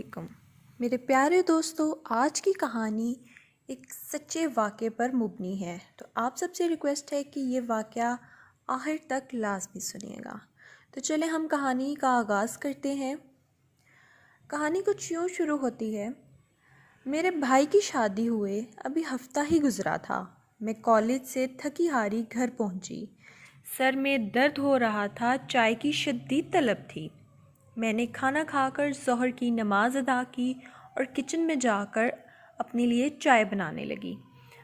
वालेकुम मेरे प्यारे दोस्तों। आज की कहानी एक सच्चे वाक़े पर मुबनी है, तो आप सबसे रिक्वेस्ट है कि ये वाक़या आखिर तक लाज़मी सुनिएगा। तो चलें हम कहानी का आगाज़ करते हैं। कहानी कुछ यूँ शुरू होती है। मेरे भाई की शादी हुए अभी हफ्ता ही गुज़रा था। मैं कॉलेज से थकी हारी घर पहुंची। सर में दर्द हो रहा था, चाय की शदीद तलब थी। मैंने खाना खाकर ज़ोहर की नमाज अदा की और किचन में जाकर अपने लिए चाय बनाने लगी।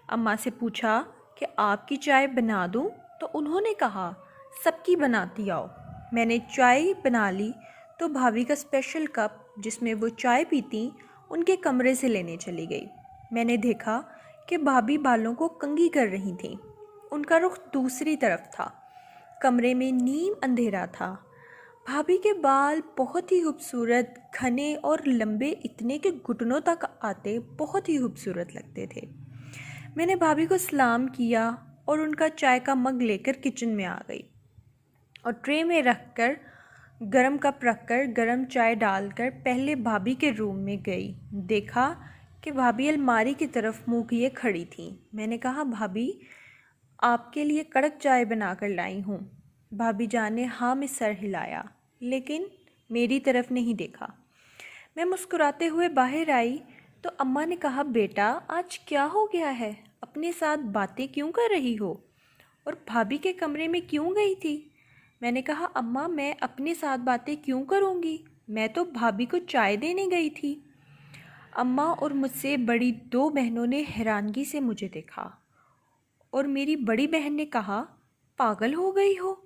अम्मा से पूछा कि आपकी चाय बना दूं? तो उन्होंने कहा सबकी बनाती आओ। मैंने चाय बना ली तो भाभी का स्पेशल कप जिसमें वो चाय पीती उनके कमरे से लेने चली गई। मैंने देखा कि भाभी बालों को कंघी कर रही थीं। उनका रुख दूसरी तरफ था। कमरे में नीम अंधेरा था। भाभी के बाल बहुत ही खूबसूरत, घने और लंबे, इतने के घुटनों तक आते बहुत ही खूबसूरत लगते थे। मैंने भाभी को सलाम किया और उनका चाय का मग लेकर किचन में आ गई और ट्रे में रखकर गरम कप रखकर गरम चाय डालकर पहले भाभी के रूम में गई। देखा कि भाभी अलमारी की तरफ मुँह किए खड़ी थी। मैंने कहा भाभी आपके लिए कड़क चाय बनाकर लाई हूँ। भाभी जान ने हाँ में सर हिलाया, लेकिन मेरी तरफ नहीं देखा। मैं मुस्कुराते हुए बाहर आई तो अम्मा ने कहा बेटा आज क्या हो गया है, अपने साथ बातें क्यों कर रही हो और भाभी के कमरे में क्यों गई थी? मैंने कहा अम्मा मैं अपने साथ बातें क्यों करूँगी, मैं तो भाभी को चाय देने गई थी। अम्मा और मुझसे बड़ी दो बहनों ने हैरानगी से मुझे देखा और मेरी बड़ी बहन ने कहा पागल हो गई हो,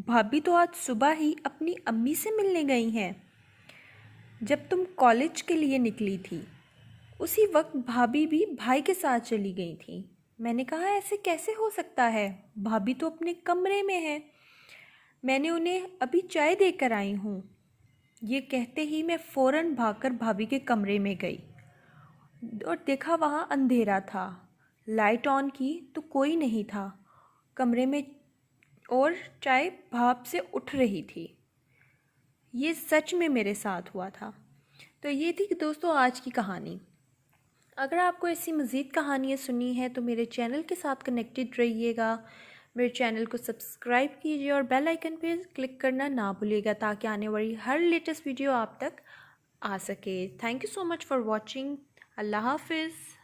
भाभी तो आज सुबह ही अपनी अम्मी से मिलने गई हैं जब तुम कॉलेज के लिए निकली थी। उसी वक्त भाभी भी भाई के साथ चली गई थी। मैंने कहा ऐसे कैसे हो सकता है, भाभी तो अपने कमरे में है, मैंने उन्हें अभी चाय देकर आई हूँ। ये कहते ही मैं फ़ौरन भागकर भाभी के कमरे में गई और देखा वहाँ अंधेरा था। लाइट ऑन की तो कोई नहीं था कमरे में और चाय भाप से उठ रही थी। ये सच में मेरे साथ हुआ था। तो ये थी दोस्तों आज की कहानी। अगर आपको ऐसी मज़ीद कहानियाँ सुननी है तो मेरे चैनल के साथ कनेक्टेड रहिएगा। मेरे चैनल को सब्सक्राइब कीजिए और बेल आइकन पे क्लिक करना ना भूलिएगा ताकि आने वाली हर लेटेस्ट वीडियो आप तक आ सके। Thank you so much for watching. अल्लाह हाफिज़।